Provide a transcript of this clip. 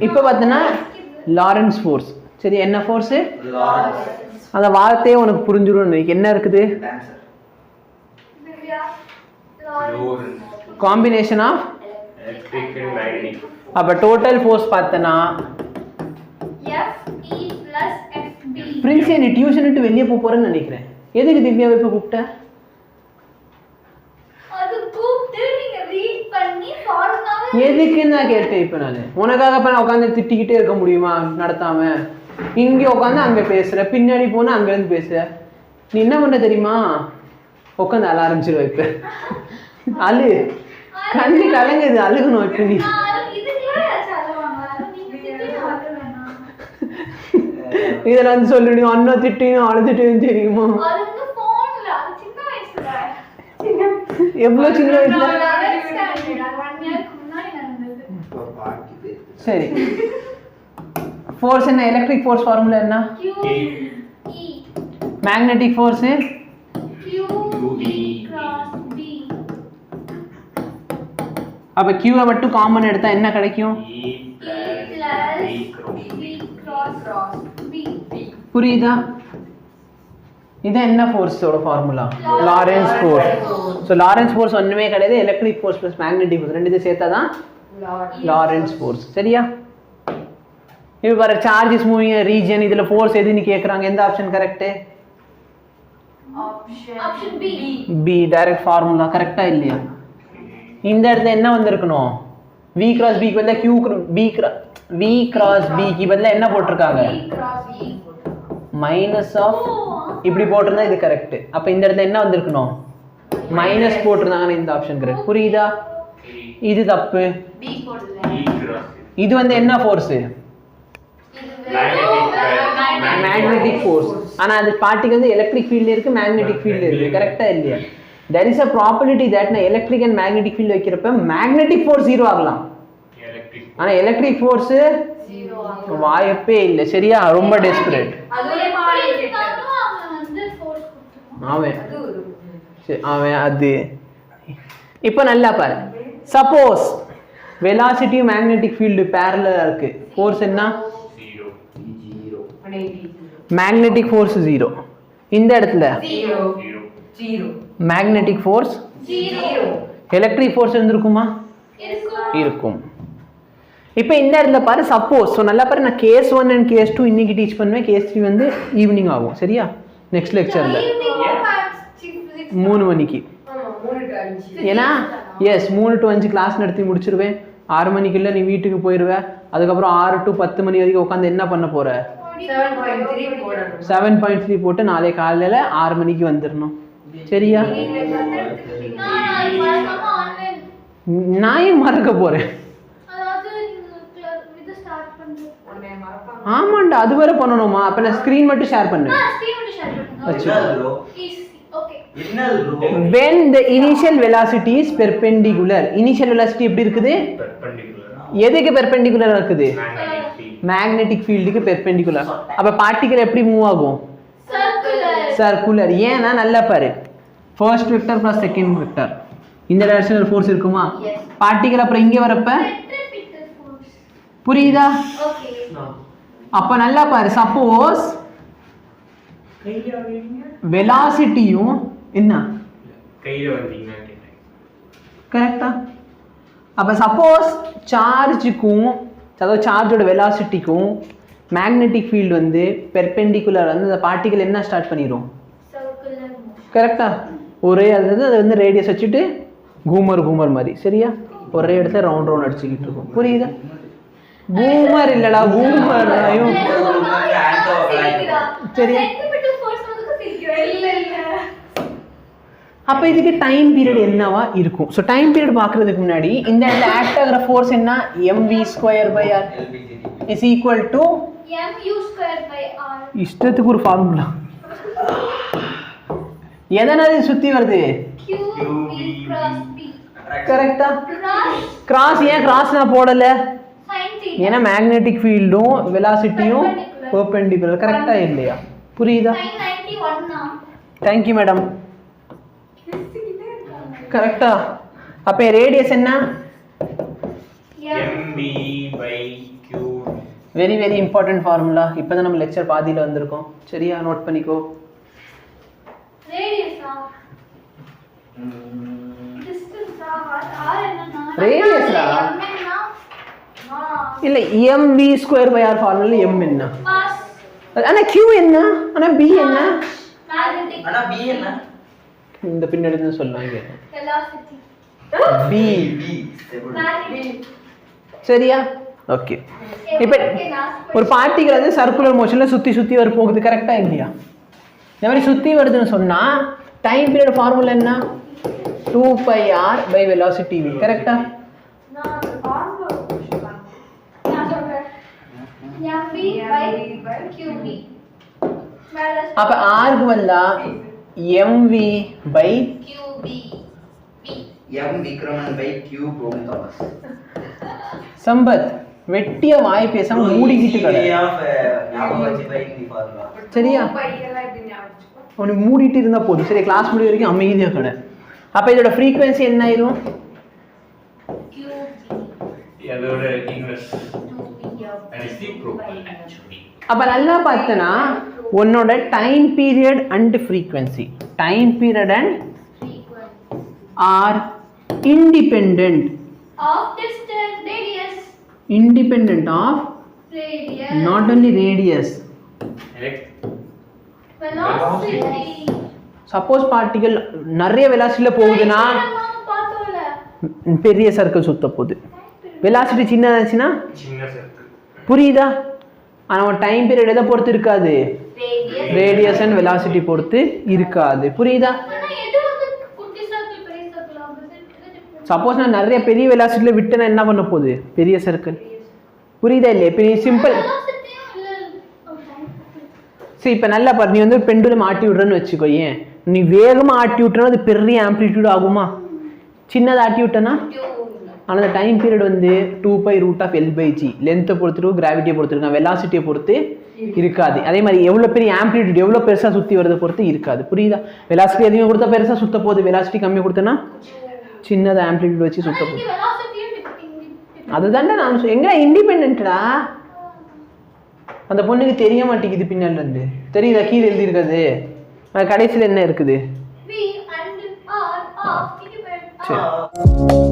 இப்போ பார்த்தீங்கன்னா Lawrence force. சரி, என்ன ஃபோர்ஸு? அந்த வார்த்தையே உனக்கு புரிஞ்சிடும். என்ன இருக்குது? காம்பினேஷன் ஆஃப் அப்போ டோட்டல் ஃபோர்ஸ் பார்த்தனா பிரின்ஸ் நீ டியூஷன் விட்டு வெளியே போறேன்னு நினைக்கிறேன். எதுக்கு திவ்யாவை இப்போ கூப்பிட்ட? எதுக்குன்னு நான் கேட்டேன். இப்போ நான் உனக்காக இப்போ நான் உட்காந்து திட்டிக்கிட்டே இருக்க முடியுமா நடத்தாம? இங்கே உட்காந்து அங்கே பேசுற, பின்னாடி போனா அங்கேருந்து பேசுற. நீ என்ன பண்ண தெரியுமா? உட்காந்து அழ ஆரம்பிச்சிருவ. இப்போ அழு, கண்ணு கலங்குது, அழுகணும். இப்போ நீ இதில் வந்து சொல்லிடுவோம் அண்ணா திட்டியும் அழுதுட்டேன்னு தெரியுமா? எவ்வளோ சின்ன வயசுல? சரி, ஃபோர்ஸ் என்ன? எலக்ட்ரிக் ஃபோர்ஸ் ஃபார்முலா என்ன? மேக்னெட்டிக் ஃபோர்ஸ் அப்ப Q மட்டும் காமன் எடுத்தா என்ன கிடைக்கும்? புரியுதா? இது என்ன ஃபோர்ஸோட formula? Lorentz force. So Lorentz force ஒன்றுமே கிடையாது. Electric force plus magnetic force ரெண்டு சேர்த்தா தான் லாரன்ஸ் ஃபோர்ஸ். சரியா? இப்போ பாரு, சார்ஜ் இஸ் மூவிங் ரீஜன். இதில் ஃபோர்ஸ் எதுன்னு கேட்குறாங்க. எந்த option correct? B. Direct formula. கரெக்டாக இல்லையா? இந்த இடத்துல என்ன வந்திருக்கணும்? V கிராஸ் பிக்கு பதிலாக V கிராஸ் பிக்கு பதிலாக என்ன போட்டிருக்காங்க? மைனஸ் ஆஃப் இப்படி போட்டிருந்தா இது கரெக்ட். அப்போ இந்த இடத்துல என்ன வந்திருக்கணும்? மைனஸ் போட்டிருந்தாங்கன்னா இந்த ஆப்ஷன் கரெக்ட். புரியுதா? இது தப்பு. இது வந்து என்ன ஃபோர்ஸு? Magnetic force. ஆனால் அது பார்ட்டிக்கு வந்து எலக்ட்ரிக் ஃபீல்டு இருக்குது, மேக்னெட்டிக் ஃபீல்டு இருக்குது. கரெக்டாக இல்லையா? there is a probability that na electric and magnetic field வைக்கிறப்ப magnetic force 0 ஆகலாம். ஆனா electric force 0 வாய்ப்பே இல்ல. சரியா? ரொம்ப டெஸ்பரேட். அவன் அது இப்போ நல்லா பாரு. சப்போஸ் வெலாசிட்டி மேக்னெட்டிக் ஃபீல்டு பேரலலா இருக்கு. ஃபோர்ஸ் என்ன? 0. Magnetic force 0. இந்த இடத்துல 0. Magnetic force 0. எலக்ட்ரிக் ஃபோர்ஸ் இருந்திருக்குமா? இருக்கும். இப்போ இந்த இடத்துல பாரு, சப்போஸ். ஸோ நல்லா பாரு, நான் கேஸ் 1 அண்ட் கேஸ் 2 இன்னைக்கு டீச் பண்ணுவேன். கேஸ் 3 வந்து ஈவினிங் ஆகும். சரியா? நெக்ஸ்ட் லெக்சரில் 3 மணிக்கு. ஏன்னா எஸ் 3 to 5 கிளாஸ் நடத்தி முடிச்சிருவேன். 6 மணிக்குள்ள நீ வீட்டுக்கு போயிடுவேன். அதுக்கப்புறம் 6 to 10 மணி வரைக்கும் உட்காந்து என்ன பண்ண போற? 7.3 போட்டு நாளை காலையில் 6 மணிக்கு வந்துடணும். சரியா? நான் ஏன் மறக்க போறேன்? ஆமாண்டா, அது வரை பண்ணணுமா? அப்ப நான் ஸ்கிரீன் மட்டும் ஷேர் பண்ணுவேன். when the initial velocity is perpendicular. initial velocity எப்படி இருக்குது? எதுக்கு பெர்பெண்டிகுலரா இருக்குது? மேக்னெட்டிக் ஃபீல்டுக்கு பெர்பெண்டிகுலர். அப்ப பார்ட்டிகல் எப்படி மூவ் ஆகும்? சர்க்குலர். ஏன்னா நல்லா பாரு, first vector plus second vector இந்த டைரக்ஷனல் ஃபோர்ஸ் இருக்குமா? பார்ட்டிகல் அப்புறம் இங்கே வரப்ப புரியுதா? அப்ப நல்லா பாரு, சப்போஸ் வெலாசிட்டியும் என்ன கரெக்டா? அப்ப சப்போஸ் சார்ஜுக்கும், அதாவது சார்ஜோட வெலாசிட்டிக்கும் மேக்னெட்டிக் ஃபீல்டு வந்து பெர்பெண்டிகுலர் வந்து அந்த பார்ட்டிகல் என்ன ஸ்டார்ட் பண்ணிடும்? கரெக்டா? ஒரே அது வந்து ரேடியஸ் வச்சுட்டு கூமர் மாதிரி. சரியா? ஒரே இடத்துல ரவுண்ட் அடிச்சுக்கிட்டு இருக்கும். புரியுதா? கூமர் இல்லடா, கூமர். சரியா? அப்ப இதுக்கு டைம் பீரியட் என்னவா இருக்கும்? ஸோ டைம் பீரியட் பார்க்கறதுக்கு முன்னாடி இந்த இடத்துல ஆக்ட் ஆகிற ஃபோர்ஸ் என்ன? mv²/r is equal to mu²/r. இஷ்டத்துக்கு ஒரு ஃபார்முலா. எதனால சுத்தி வருது? கரெக்டா? கிராஸ். ஏன் கிராஸ் நான் போடல? ஏன்னா மேக்னெட்டிக் ஃபீல்டும் வெலாசிட்டியும் பெர்பெண்டிகுலர். கரெக்டா இல்லையா? புரியுதா? Thank you madam. கரெக்டா? அப்ப ரேடியஸ் என்ன? mv/q very very important formula. இப்போ தான் நம்ம லெக்சர் பாதியில் வந்திருக்கோம். சரியா, நோட் பண்ணிக்கோ. ரேடியஸ்ரா இல்லை, mv square pi r formula m என்ன? ஆனா q என்ன? ஆனா b என்ன? ஆனா b என்ன? இந்த பின்னாடி தான் சொல்லுவாங்க. b சரியா? ஓகே. இப்போ ஒரு பார்ட்டிகல் வந்து சர்க்குலர் மோஷன்ல சுத்தி சுத்தி வர போகுது, கரெக்டா இல்லையா? இந்த மாதிரி சுத்தி வருதுன்னு சொன்னா டைம் பீரியட் ஃபார்முலா என்ன? 2πr by velocity v, கரெக்டா? அப்ப r க்கு வந்தா mv by qb. m Vikraman by q Kovind Thomas. Sampath வெட்டிய வாய் பேசாம மூடிக்கிட்டு கடை. சரியா, அவனுக்கு மூடிட்டு இருந்தா போதும். சரி, கிளாஸ் முடிய வரைக்கும் அமைதியா கடை. அப்ப இதோட ஃப்ரீக்வன்சி என்ன ஆயிரும்? அப்ப நல்லா பார்த்தனா உன்னோட time period and frequency, time period and R independent of distance radius, independent of radius, not only radius, velocity. Suppose particle நிறைய வெலாசிட்டில போகுதுன்னா பெரிய சர்க்கிள் சுத்த போகுது. வெலாசிட்டி சின்னதாச்சுன்னா சின்ன சர்க்கிள். புரியுதா? ஆனால் டைம் பீரியட் எதை பொறுத்து இருக்காது? ரேடியஸ் அண்ட் வெலாசிட்டி பொறுத்து இருக்காது. புரியுதா? சப்போஸ் நான் நிறைய பெரிய வெலாசிட்டியில் விட்டேன்னா என்ன பண்ண போகுது? பெரிய சர்க்கிள். புரியுதா இல்லையா? பெரிய சிம்பிள். சரி, இப்போ நல்லா பாரு, நீ வந்து பெண்டுலம் ஆட்டி விட்றன்னு வச்சுக்கோ. ஏன் நீ வேகமாக ஆட்டி விட்டுனா அது பெரிய ஆம்ப்ளிடியூட் ஆகுமா? சின்னதாக ஆட்டி விட்டனா? ஆனால் அந்த டைம் பீரியட் வந்து 2π√L/g லென்த்தை பொறுத்துருக்கு, கிராவிட்டியை பொறுத்துருக்கு, வெலாசிட்டியை பொறுத்து இருக்காது. அதே மாதிரி எவ்வளோ பெரிய ஆம்ப்ளிடியூட் எவ்வளோ பெருசாக சுற்றி வரதை பொறுத்து இருக்காது. புரியுதா? வெலாசிட்டி அதிகமாக கொடுத்தா பெருசாக சுத்த போகுது, வெலாசிட்டி கம்மியாக கொடுத்தனா சின்னதை ஆம்ப்ளிடியூட் வச்சு சுத்த போகுது. அதுதான்டா நான் எங்க இண்டிபெண்டா அந்த பொண்ணுக்கு தெரிய மாட்டேங்குது. பின்னால இருந்து தெரியுதா? கீழே எழுதியிருக்காது, கடைசியில் என்ன இருக்குது? V and R of independent. சரி.